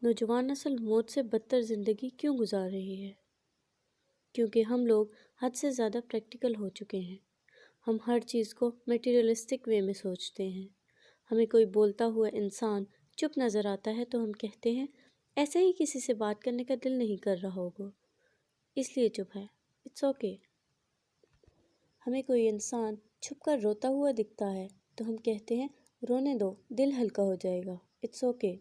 نوجوان نسل موت سے بدتر زندگی کیوں گزار رہی ہے؟ کیونکہ ہم لوگ حد سے زیادہ پریکٹیکل ہو چکے ہیں۔ ہم ہر چیز کو میٹیریلسٹک وے میں سوچتے ہیں۔ ہمیں کوئی بولتا ہوا انسان چپ نظر آتا ہے تو ہم کہتے ہیں ایسے ہی کسی سے بات کرنے کا دل نہیں کر رہا ہوگا، اس لیے چپ ہے، اٹس اوکے۔ ہمیں کوئی انسان چھپ کر روتا ہوا دکھتا ہے تو ہم کہتے ہیں رونے دو، دل ہلکا ہو جائے گا، اٹس اوکے۔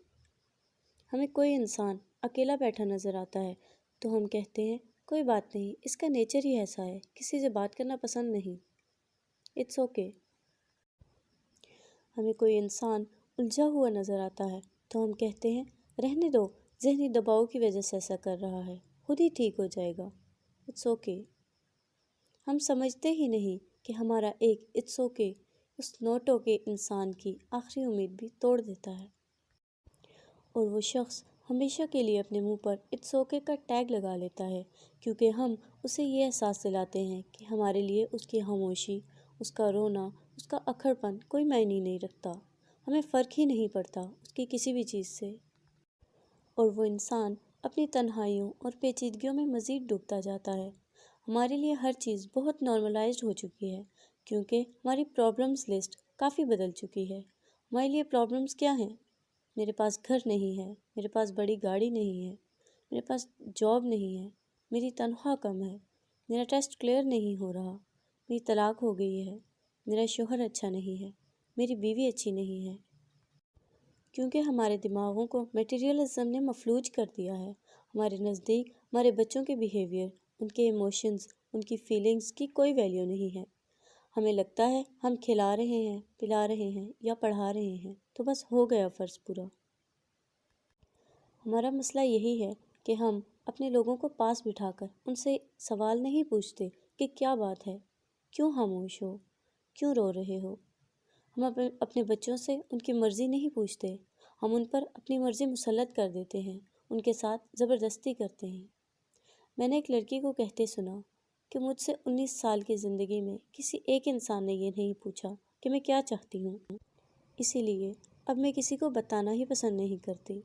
ہمیں کوئی انسان اکیلا بیٹھا نظر آتا ہے تو ہم کہتے ہیں کوئی بات نہیں، اس کا نیچر ہی ایسا ہے، کسی سے بات کرنا پسند نہیں، اٹس اوکے۔ ہمیں کوئی انسان الجھا ہوا نظر آتا ہے تو ہم کہتے ہیں رہنے دو، ذہنی دباؤ کی وجہ سے ایسا کر رہا ہے، خود ہی ٹھیک ہو جائے گا، اٹس اوکے۔ ہم سمجھتے ہی نہیں کہ ہمارا ایک it's okay is not okay انسان کی آخری امید بھی توڑ دیتا ہے، اور وہ شخص ہمیشہ کے لیے اپنے منہ پر اٹس اوکے کا ٹیگ لگا لیتا ہے، کیونکہ ہم اسے یہ احساس دلاتے ہیں کہ ہمارے لیے اس کی خاموشی، اس کا رونا، اس کا اکھڑ پن کوئی معنی نہیں رکھتا، ہمیں فرق ہی نہیں پڑتا اس کی کسی بھی چیز سے۔ اور وہ انسان اپنی تنہائیوں اور پیچیدگیوں میں مزید ڈوبتا جاتا ہے۔ ہمارے لیے ہر چیز بہت نارملائزڈ ہو چکی ہے، کیونکہ ہماری پرابلمز لسٹ کافی بدل چکی ہے۔ ہمارے لیے پرابلمز کیا ہیں؟ میرے پاس گھر نہیں ہے، میرے پاس بڑی گاڑی نہیں ہے، میرے پاس جاب نہیں ہے، میری تنخواہ کم ہے، میرا ٹیسٹ کلیئر نہیں ہو رہا، میری طلاق ہو گئی ہے، میرا شوہر اچھا نہیں ہے، میری بیوی اچھی نہیں ہے۔ کیونکہ ہمارے دماغوں کو میٹیریلزم نے مفلوج کر دیا ہے۔ ہمارے نزدیک ہمارے بچوں کے بیہیویئر، ان کے ایموشنز، ان کی فیلنگز کی کوئی ویلیو نہیں ہے۔ ہمیں لگتا ہے ہم کھلا رہے ہیں، پلا رہے ہیں یا پڑھا رہے ہیں تو بس ہو گیا فرض پورا۔ ہمارا مسئلہ یہی ہے کہ ہم اپنے لوگوں کو پاس بٹھا کر ان سے سوال نہیں پوچھتے کہ کیا بات ہے، کیوں خاموش ہو، کیوں رو رہے ہو۔ ہم اپنے بچوں سے ان کی مرضی نہیں پوچھتے، ہم ان پر اپنی مرضی مسلط کر دیتے ہیں، ان کے ساتھ زبردستی کرتے ہیں۔ میں نے ایک لڑکی کو کہتے سنا کہ مجھ سے 19 سال کی زندگی میں کسی ایک انسان نے یہ نہیں پوچھا کہ میں کیا چاہتی ہوں، اسی لیے اب میں کسی کو بتانا ہی پسند نہیں کرتی۔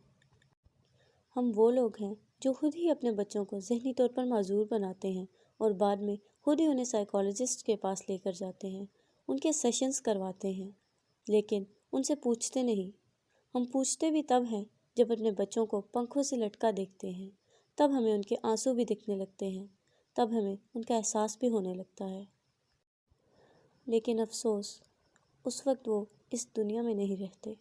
ہم وہ لوگ ہیں جو خود ہی اپنے بچوں کو ذہنی طور پر معذور بناتے ہیں اور بعد میں خود ہی انہیں سائیکالوجسٹ کے پاس لے کر جاتے ہیں، ان کے سیشنز کرواتے ہیں، لیکن ان سے پوچھتے نہیں۔ ہم پوچھتے بھی تب ہیں جب اپنے بچوں کو پنکھوں سے لٹکا دیکھتے ہیں، تب ہمیں ان کے آنسو بھی دکھنے لگتے ہیں، تب ہمیں ان کا احساس بھی ہونے لگتا ہے۔ لیکن افسوس، اس وقت وہ اس دنیا میں نہیں رہتے۔